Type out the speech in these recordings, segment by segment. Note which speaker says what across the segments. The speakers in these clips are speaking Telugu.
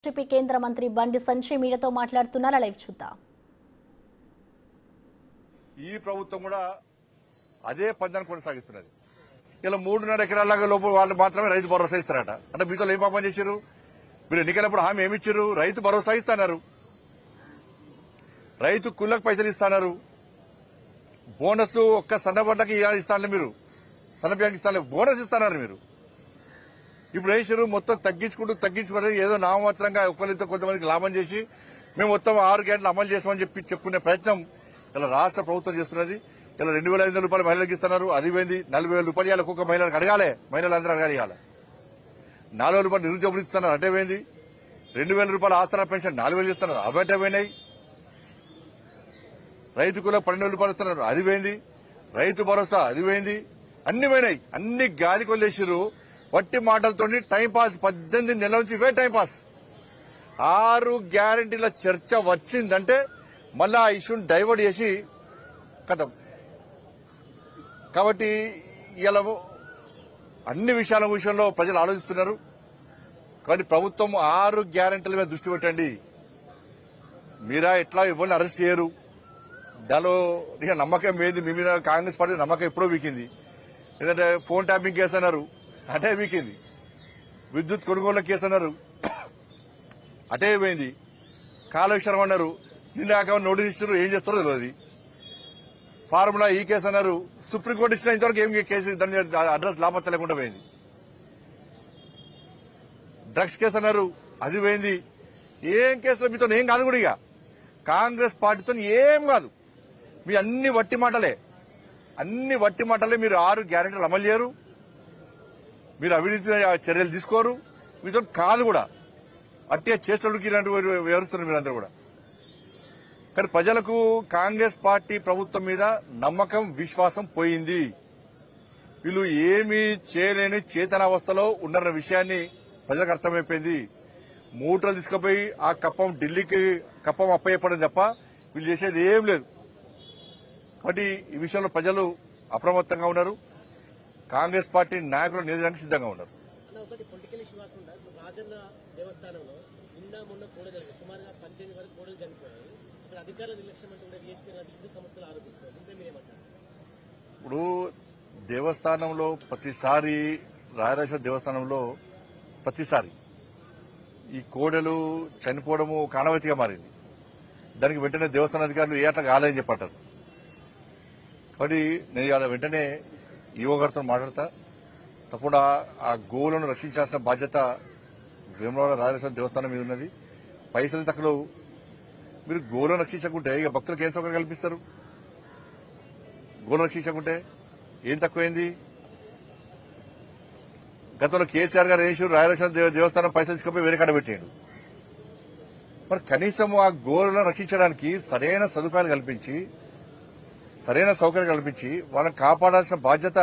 Speaker 1: బీజేపీ కేంద్ర మంత్రి బండి సంజయ్ మీడియాతో మాట్లాడుతున్నారు. లైవ్ చూద్దాం.
Speaker 2: ఈ ప్రభుత్వం కూడా అదే పందాన్ని కొనసాగిస్తున్నది. ఇలా 3.5 ఎకరాల లోపు వాళ్ళు మాత్రమే రైతు భరోసా ఇస్తారట. అంటే మీతో ఏం పాపం చేశారు? మీరు ఎన్నికలప్పుడు హామీ ఏమిచ్చారు? రైతు భరోసా ఇస్తున్నారు, రైతు కుళ్ళకు పైసలు ఇస్తున్నారు, బోనస్ ఒక్క సన్నబడ్డకి ఇస్తాను, మీరు సన్నబియ్యానికి ఇస్తాను, బోనస్ ఇస్తున్నారు. మీరు ఇప్పుడు వేసారు మొత్తం తగ్గించుకుంటూ ఏదో నామమాత్రంగా ఒకరితో కొంతమందికి లాభం చేసి మేము మొత్తం 6 గంటలు అమలు చేస్తామని చెప్పుకునే ప్రయత్నం ఇలా రాష్ట్ర ప్రభుత్వం చేస్తున్నది. ఇలా 2,500 రూపాయలు మహిళలకు ఇస్తున్నారు, అది పోయింది. 40,000 రూపాయలు ఇవాళ ఒక్కొక్క మహిళలకు అడగాలి, మహిళలందరూ అడగాలి. ఇవాళ 4,000 రూపాయలు నిరుద్యోగులు ఇస్తున్నారు, అటే పోయింది. 2,000 రూపాయల ఆసరా పెన్షన్ 4,000 ఇస్తున్నారు, అవి అటే పోయినాయి. రైతుకులో 12,000 రూపాయలు ఇస్తున్నారు, అది పోయింది. రైతు భరోసా అది పోయింది. అన్ని పోయినాయి, అన్ని గాలి కొల్లేసిరు. వట్టి మాటలతో టైంపాస్ 18 నెలల నుంచి ఇవే టైంపాస్. 6 గ్యారంటీల చర్చ వచ్చిందంటే మళ్ళా ఆ ఇష్యూని డైవర్ట్ చేసి కథం. కాబట్టి ఇలా అన్ని విషయంలో ప్రజలు ఆలోచిస్తున్నారు. కాబట్టి ప్రభుత్వం 6 గ్యారంటీల మీద దృష్టి పెట్టండి. మీరా ఎట్లా ఎవరిని అరెస్ట్ చేయరు, దానిలో ఇక నమ్మకం ఏంది? మీ మీద కాంగ్రెస్ పార్టీ నమ్మకం ఎప్పుడో వీకింది. ఎందుకంటే ఫోన్ ట్యాపింగ్ కేసు అన్నారు, అటే వీకింది. విద్యుత్ కొనుగోళ్ల కేసు అన్నారు, అటే పోయింది. కాళేశ్వరం అన్నారు, నిన్న నోటీస్ ఇచ్చారు, ఏం చేస్తారో తెలియదు. ఫార్ములా ఈ కేసు అన్నారు, సుప్రీంకోర్టు ఇచ్చిన ఇంతవరకు ఏం కేసు దాని అడ్రస్ లాభత్త లేకుండా పోయింది. డ్రగ్స్ కేసు అన్నారు, అది పోయింది. ఏం కేసులో మీతో ఏం కాదు కూడా. ఇక కాంగ్రెస్ పార్టీతో ఏం కాదు, మీ అన్ని వట్టి మాటలే. మీరు 6 గ్యారెంటీలు అమలు చేయరు, మీరు అవినీతి చర్యలు తీసుకోరు, మీతో కాదు కూడా. అట్టే చేష్టలకి ఇలాంటివి వివరిస్తున్నారు మీరందరూ కూడా. కానీ ప్రజలకు కాంగ్రెస్ పార్టీ ప్రభుత్వం మీద నమ్మకం, విశ్వాసం పోయింది. వీళ్ళు ఏమీ చేయలేని చేతనావస్థలో ఉన్నారన్న విషయాన్ని ప్రజలకు అర్థమైపోయింది. మూటలు తీసుకుపోయి ఆ కప్పం ఢిల్లీకి కప్పం అప్పయ్యపడం తప్ప వీళ్ళు చేసేది ఏం లేదు. కాబట్టి ఈ విషయంలో ప్రజలు అప్రమత్తంగా ఉన్నారు. కాంగ్రెస్ పార్టీ నాయకులు నిలదీయడానికి సిద్ధంగా ఉన్నారు. ఇప్పుడు దేవస్థానంలో ప్రతిసారి రాయరాజేశ్వర దేవస్థానంలో ప్రతిసారి ఈ కోడలు చనిపోవడము కానవతిగా మారింది. దానికి వెంటనే దేవస్థాన అధికారులు ఏ అట్లా కాలేదని చెప్పంటారు. కాబట్టి నేను ఇవాళ వెంటనే ఈవో గారితో మాట్లాడతా. తప్పకుండా ఆ గోవులను రక్షించాల్సిన బాధ్యత వేములవాడ రాజేశ్వర దేవస్థానం మీద ఉన్నది. పైసలు తక్కువ మీరు గోవులను రక్షించకుంటే ఇక భక్తులకు ఏం సౌకర్యం కల్పిస్తారు? గోవులను రక్షించకుంటే ఏం తక్కువైంది? గతంలో కేసీఆర్ గారు వేసి రాయలసీమ దేవస్థానం పైసలు తీసుకుపోయి వేరే కాడ పెట్టాడు. మరి కనీసం ఆ గోవులను రక్షించడానికి సరైన సదుపాయాలు కల్పించి, సరైన సౌకర్యం కల్పించి వాళ్ళని కాపాడాల్సిన బాధ్యత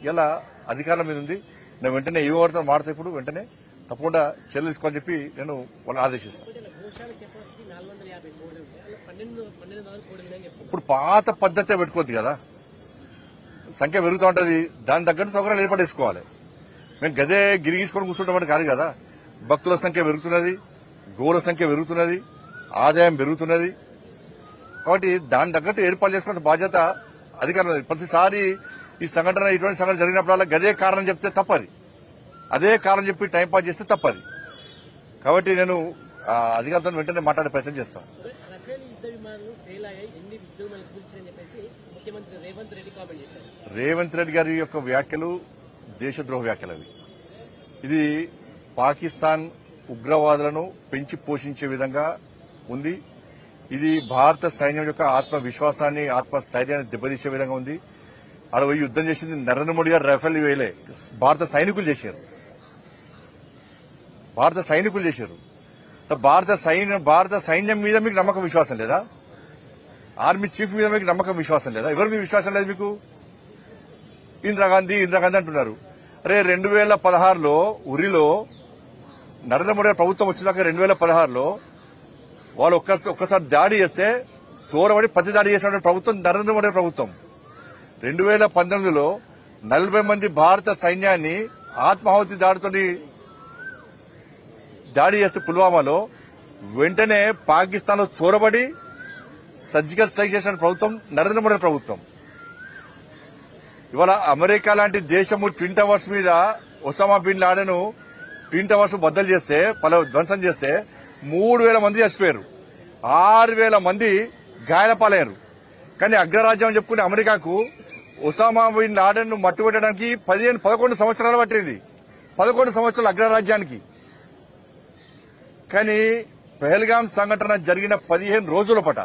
Speaker 2: ఇలా అధికారుల మీద ఉంది. నేను వెంటనే ఈవో గారితో మాట్లాడితే ఇప్పుడు వెంటనే తప్పకుండా చర్యలు తీసుకోవాలని చెప్పి నేను వాళ్ళని ఆదేశిస్తాను. ఇప్పుడు పాత పద్ధతే పెట్టుకోవద్దు కదా, సంఖ్య పెరుగుతూ ఉంటది, దాని తగ్గట్టు సౌకర్యాలు ఏర్పడేసుకోవాలి. మేము గదే గిరిగించుకొని కూర్చుంటామని కాదు కదా. భక్తుల సంఖ్య పెరుగుతున్నది, గోవుల సంఖ్య పెరుగుతున్నది, ఆదాయం పెరుగుతున్నది. కాబట్టి దాని తగ్గట్టు ఏర్పాటు చేసుకున్న బాధ్యత అధికారులు. ప్రతిసారి ఈ సంఘటన ఇటువంటి సంఘటన జరిగినప్పుడల్లా గదే కారణం చెప్తే తప్పది, అదే కారణం చెప్పి టైంపాస్ చేస్తే తప్పది. కాబట్టి నేను అధికారులతో వెంటనే మాట్లాడే ప్రయత్నం చేస్తాను. రేవంత్ రెడ్డి గారి యొక్క వ్యాఖ్యలు దేశద్రోహ వ్యాఖ్యలు అవి. ఇది పాకిస్తాన్ ఉగ్రవాదులను పెంచి పోషించే విధంగా ఉంది. ఇది భారత సైన్యం యొక్క ఆత్మవిశ్వాసాన్ని, ఆత్మస్థైర్యాన్ని దెబ్బతీసే విధంగా ఉంది. ఆడ పోయి యుద్దం చేసింది నరేంద్ర మోడీ గారు రఫేల్ వేయలే, భారత సైనికులు చేశారు. భారత సైన్యం మీద మీకు నమ్మకం, విశ్వాసం లేదా? ఆర్మీ చీఫ్ మీద మీకు నమ్మకం, విశ్వాసం లేదా? ఎవరి మీద విశ్వాసం లేదు మీకు? ఇందిరాగాంధీ అంటున్నారు. అరే 2016లో ఉరిలో నరేంద్ర మోడీ ప్రభుత్వం వచ్చేదాకా 2016లో వాళ్ళు ఒక్కసారి దాడి చేస్తే సోరబడి ప్రతి దాడి చేసిన ప్రభుత్వం నరేంద్ర మోడీ ప్రభుత్వం. 2019లో 40 మంది భారత సైన్యాన్ని ఆత్మాహుతి దాడితో దాడి చేస్తే పుల్వామాలో వెంటనే పాకిస్తాన్ లో చొరబడి సర్జికల్ స్ట్రైక్ చేసిన ప్రభుత్వం నరేంద్ర మోడీ ప్రభుత్వం. ఇవాళ అమెరికా లాంటి దేశము ట్విన్ టవర్స్ మీద Osama Bin Laden twin towers బద్దలు చేస్తే ధ్వంసం చేస్తే 3,000 మంది చచ్చిపోయారు, 6,000 మంది గాయాలపాలయ్యారు. కానీ అగ్రరాజ్యం అని చెప్పుకునే అమెరికాకు ఒసామా బిన్ లాడెన్ ను మట్టుబెట్టడానికి 11 సంవత్సరాలు పట్టింది. 11 సంవత్సరాలు అగ్రరాజ్యానికి. కానీ పెహల్గాం సంఘటన జరిగిన 15 రోజుల పాట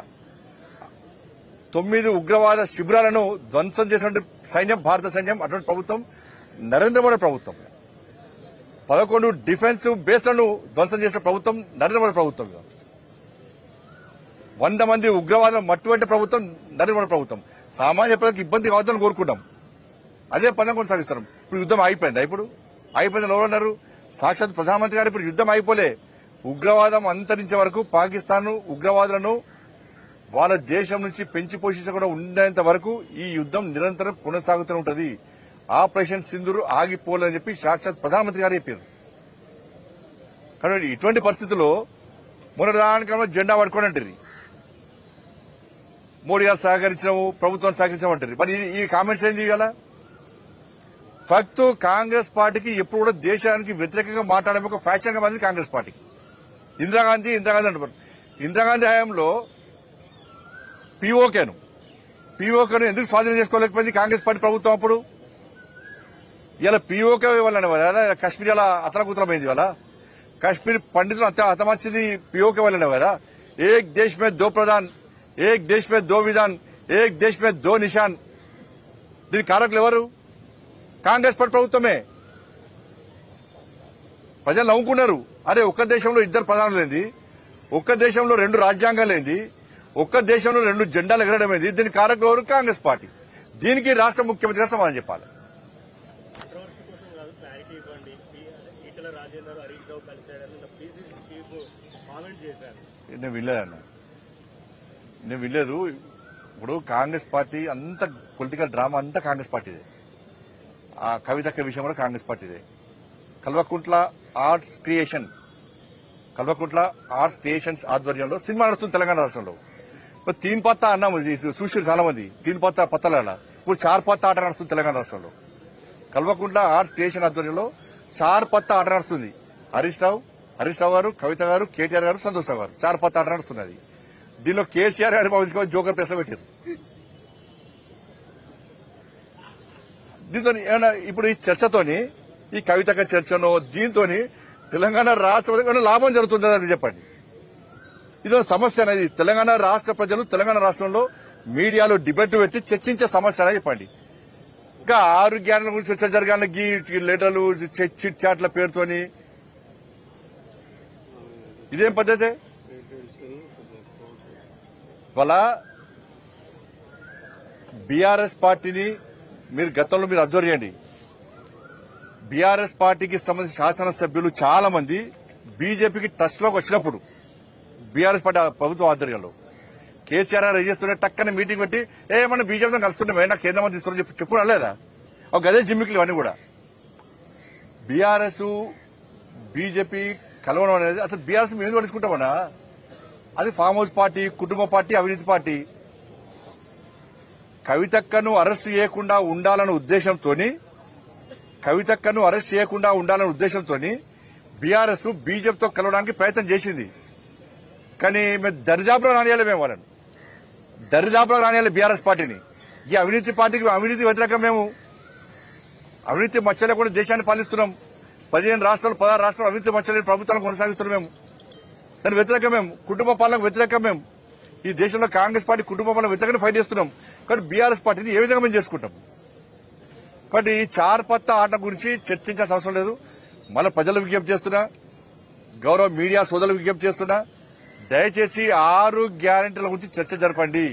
Speaker 2: 9 ఉగ్రవాద శిబిరాలను ధ్వంసం చేసినటువంటి సైన్యం భారత సైన్యం, అటువంటి ప్రభుత్వం నరేంద్ర మోడీ ప్రభుత్వం. 11 డిఫెన్స్ బేస్లను ధ్వంసం చేసిన ప్రభుత్వం నరేంద్ర మోడీ ప్రభుత్వం. 100 మంది ఉగ్రవాదులను మట్టుబట్టే ప్రభుత్వం నరేంద్ర మోడీ ప్రభుత్వం. సామాన్య ప్రజలకు ఇబ్బంది కావద్దని కోరుకుంటాం, అదే పదం కొనసాగిస్తారు. ఇప్పుడు యుద్దం అయిపోయిందా? ఇప్పుడు అయిపోయిందని ఎవరన్నారు? సాక్షాత్ ప్రధానమంత్రి గారు ఇప్పుడు యుద్దం అయిపోలే. ఉగ్రవాదం అంతరించే వరకు పాకిస్తాన్ ఉగ్రవాదులను వాళ్ళ దేశం నుంచి పెంచి పోషించకుండా ఉండేంత వరకు ఈ యుద్దం నిరంతరం కొనసాగుతూ ఉంటది. ఆపరేషన్ సింధూర్ ఆగిపోలేదని చెప్పి సాక్షాత్ ప్రధానమంత్రి గారు చెప్పారు. కాబట్టి ఇటువంటి పరిస్థితుల్లో మొన్నటి జెండా పట్టుకోని అంటారు, మోడీ గారు సహకరించడం, ప్రభుత్వం సహకరించడం అంటారు. మరి ఈ కామెంట్స్ ఏంది? ఇవాళ ఫక్తు కాంగ్రెస్ పార్టీకి ఎప్పుడు కూడా దేశానికి వ్యతిరేకంగా మాట్లాడడం ఒక ఫ్యాక్షన్ గా మారింది కాంగ్రెస్ పార్టీకి. ఇందిరాగాంధీ అంటారు. ఇందిరాగాంధీ హయాంలో పీఓకేను ఎందుకు స్వాధీనం చేసుకోలేకపోయింది కాంగ్రెస్ పార్టీ ప్రభుత్వం అప్పుడు? ఇలా పీఓకే వల్లనే కదా కశ్మీర్ అలా అతలకుతలమైంది. వాళ్ళ కశ్మీర్ పండితులు హతమర్చింది పీఓకే వల్లనే కదా. ఏక్ దేశ్ మే దో ప్రధాన్, ఏక్ దేశ్ మే దో విధాన్, ఏక్ దేశ్ మే దో నిషాన్. దీని కారకులు ఎవరు? కాంగ్రెస్ పార్టీ ప్రభుత్వమే. ప్రజలు నవ్వుకున్నారు. అరే ఒక్క దేశంలో 2 ప్రధానులు ఏంది, ఒక్క దేశంలో 2 రాజ్యాంగాలు ఏంది, ఒక్క దేశంలో 2 జెండాలు ఎగరడం ఏంది? దీని కారకులు ఎవరు? కాంగ్రెస్ పార్టీ. దీనికి రాష్ట్ర ముఖ్యమంత్రి గారు సమాధానం చెప్పాలి. నేను వినలేదు. ఇప్పుడు కాంగ్రెస్ పార్టీ అంత పొలిటికల్ డ్రామా అంతా కాంగ్రెస్ పార్టీదే. ఆ కవితక్క విషయం కూడా కాంగ్రెస్ పార్టీదే. కల్వకుంట్ల ఆర్ట్స్ క్రియేషన్స్ ఆధ్వర్యంలో సినిమా నడుస్తుంది తెలంగాణ రాష్ట్రంలో. ఇప్పుడు 3 పత్తా అన్నాము చూసి చాలా మంది, 3 పత్తాల ఇప్పుడు 4 పత్తా ఆట నడుస్తుంది తెలంగాణ రాష్ట్రంలో. కల్వకుంట్ల ఆర్ట్స్ క్రియేషన్ ఆధ్వర్యంలో 4 పత్తా ఆట నడుస్తుంది. హరీష్ రావు గారు, కవిత గారు, కేటీఆర్ గారు, సంతోష్ రావు గారు 4 పత్తా ఆట నడుస్తున్నది. దీనిలో కేసీఆర్ గారు జోకర్ ప్లేస్ లో పెట్టారు. దీంతో ఇప్పుడు ఈ చర్చతోని, ఈ కవితక చర్చనో దీంతో తెలంగాణ రాష్ట్ర లాభం జరుగుతుందని చెప్పండి. ఇదో సమస్య అనేది. తెలంగాణ రాష్ట్ర ప్రజలు తెలంగాణ రాష్ట్రంలో మీడియాలో డిబేట్ పెట్టి చర్చించే సమస్య అనేది చెప్పండి. ఇంకా 6 గ్యారెంటీల గురించి చర్చ జరగాలి, లెటర్లు చిట్ చాట్ల పేరుతోని. ఇదేం పద్ధతి? వాళ్ళ బీఆర్ఎస్ పార్టీని మీరు గతంలో మీరు అబ్జర్వ్ చేయండి. బీఆర్ఎస్ పార్టీకి సంబంధించిన శాసనసభ్యులు చాలా మంది బీజేపీకి టచ్ లోకి వచ్చినప్పుడు బీఆర్ఎస్ పార్టీ ప్రభుత్వ ఆధ్వర్యంలో కేసీఆర్ గారు చేస్తుంటే టక్కన మీటింగ్ పెట్టి మన బీజేపీతో కలుస్తుంటే నాకు కేంద్ర మంత్రి ఇస్తున్నా చెప్పుకున్నా లేదా? ఒక గదే జిమ్మికులు ఇవన్నీ కూడా. బీఆర్ఎస్ బీజేపీ కలవడం అనేది అసలు బీఆర్ఎస్ మేము పడుచుకుంటామన్నా? అది ఫామ్ హౌస్ పార్టీ, కుటుంబ పార్టీ, అవినీతి పార్టీ. కవితక్కను అరెస్ట్ చేయకుండా ఉండాలన్న ఉద్దేశంతో బీఆర్ఎస్ బీజేపీతో కలవడానికి ప్రయత్నం చేసింది. కానీ మేము దరిదాపులో రానియాలి, మేము వాళ్ళని దరిదాపులో రానియాలి బీఆర్ఎస్ పార్టీని. ఈ అవినీతి పార్టీకి అవినీతి వ్యతిరేకం. మేము అవినీతి మచ్చలే కూడా దేశాన్ని పాలిస్తున్నాం. 16 రాష్ట్రాలు అవినీతి మచ్చలేని ప్రభుత్వాలను కొనసాగిస్తున్నాం. మేము దాని వ్యతిరేకం. మేము కుటుంబ పాలనకు వ్యతిరేకం. మేము ఈ దేశంలో కాంగ్రెస్ పార్టీ కుటుంబ పాలన వ్యతిరేకంగా ఫైట్ చేస్తున్నాం. కాబట్టి బీఆర్ఎస్ పార్టీని ఏ విధంగా మేము చేసుకుంటాం? కాబట్టి ఈ 4 పత్తా ఆట గురించి చర్చించాల్సిన అవసరం లేదు. మళ్ళీ ప్రజలకు విజ్ఞప్తి చేస్తున్నా, గౌరవ మీడియా సోదరులకు విజ్ఞప్తి చేస్తున్నా, దయచేసి 6 గ్యారెంటీల గురించి చర్చ జరపండి.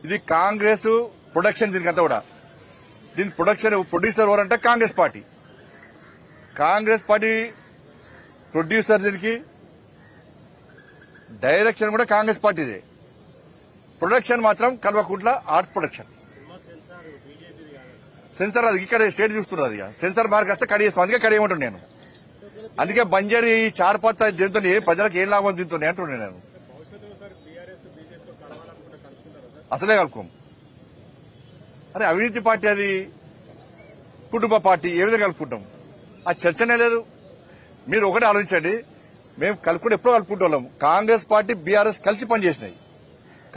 Speaker 2: ఇది కాంగ్రెస్ ప్రొడక్షన్. దీనికంతా కూడా దీని ప్రొడ్యూసర్ ఎవరంటే కాంగ్రెస్ పార్టీ ప్రొడ్యూసర్. దీనికి డైరెక్షన్ కూడా కాంగ్రెస్ పార్టీదే. ప్రొడక్షన్ మాత్రం కల్వకుంట్ల ఆర్ట్స్ ప్రొడక్షన్. సెన్సార్ అది ఇక్కడ స్టేట్ చూస్తున్నారు. అది సెన్సార్ మార్క్ వస్తే కడిగేస్తాం. అందుకే కడిగేయమంటాను నేను. అందుకే బంజారీ చార్పత్త దీంతో ప్రజలకు ఏం లాభం దీంతో అంటున్నాను నేను. అసలే కలుపుకోం. అరే అవినీతి పార్టీ అది కుటుంబ పార్టీ ఏ విధంగా కలుపుకుంటాం? ఆ చర్చనే లేదు. మీరు ఒకటే ఆలోచించండి. మేము కలుపుకుంటే ఎప్పుడో కలుపుకుంటాం. కాంగ్రెస్ పార్టీ బీఆర్ఎస్ కలిసి పనిచేసినాయి.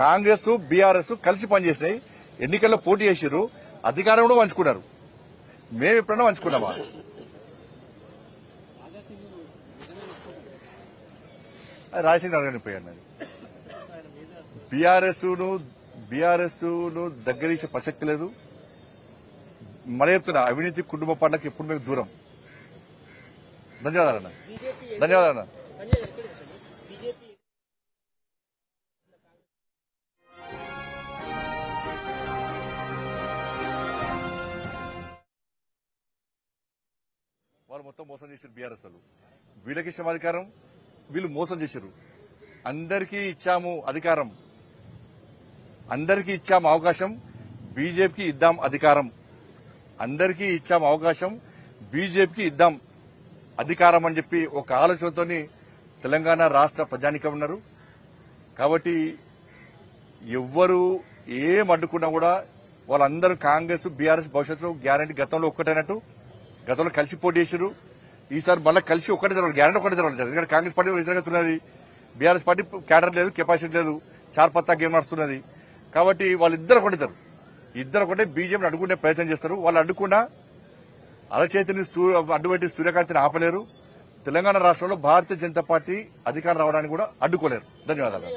Speaker 2: కాంగ్రెస్ బీఆర్ఎస్ కలిసి పనిచేసినాయి. ఎన్నికల్లో పోటీ చేసిర్రు, అధికారం కూడా పంచుకున్నారు. మేము ఎప్పుడైనా పంచుకున్నామా? రాజశేఖర్ అడగని పోయాను. బీఆర్ఎస్ ను దగ్గరించే ప్రసక్తి లేదు. మళ్ళీ చెప్తున్నా, అవినీతి కుటుంబ పార్టీలకు ఎప్పుడు మీకు దూరం. ధన్యవాదాలన్నా. ధన్యవాదాలన్నా. వాళ్ళు మొత్తం మోసం చేశారు బీఆర్ఎస్ వాళ్ళు. వీళ్ళకి ఇచ్చాము అధికారం, వీళ్ళు మోసం చేశారు. అందరికీ ఇచ్చాము అధికారం, అందరికీ ఇచ్చాము అవకాశం, బీజేపీకి ఇద్దాం అధికారం. అందరికీ ఇచ్చాము అవకాశం, బీజేపీకి ఇద్దాం అధికారం అని చెప్పి ఒక ఆలోచనతో తెలంగాణ రాష్ట్ర ప్రజానికం ఉన్నారు. కాబట్టి ఎవ్వరు ఏం అడ్డుకున్నా కూడా వాళ్ళందరూ కాంగ్రెస్ బీఆర్ఎస్ భవిష్యత్తులో గ్యారంటీ గతంలో ఒక్కటైనట్టు గతంలో కలిసి పోటీ చేశారు. ఈసారి మళ్ళీ కలిసి ఒక్కటే జరగాలి, గ్యారంటీ ఒకటే జరగాలి. ఎందుకంటే కాంగ్రెస్ పార్టీ వ్యతిరేకతున్నది, బీఆర్ఎస్ పార్టీ క్యాడర్ లేదు, కెపాసిటీ లేదు, చార్పత్తా గేమ్ నడుస్తున్నది. కాబట్టి వాళ్ళిద్దరు ఒకటిద్దరు, ఇద్దరు ఒకటే బీజేపీని అడ్డుకునే ప్రయత్నం చేస్తారు. వాళ్ళు అడ్డుకున్నా అరచేతిని అడ్డుపెట్టి సూర్యకాంతిని ఆపలేరు. తెలంగాణ రాష్ట్రంలో భారతీయ జనతా పార్టీ అధికారం రావడానికి కూడా అడ్డుకోలేరు. ధన్యవాదాలు.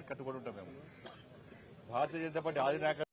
Speaker 2: కట్టుబడి ఉంటాం మేము. భారతీయ జనతా పార్టీ ఆది నాయకత్వం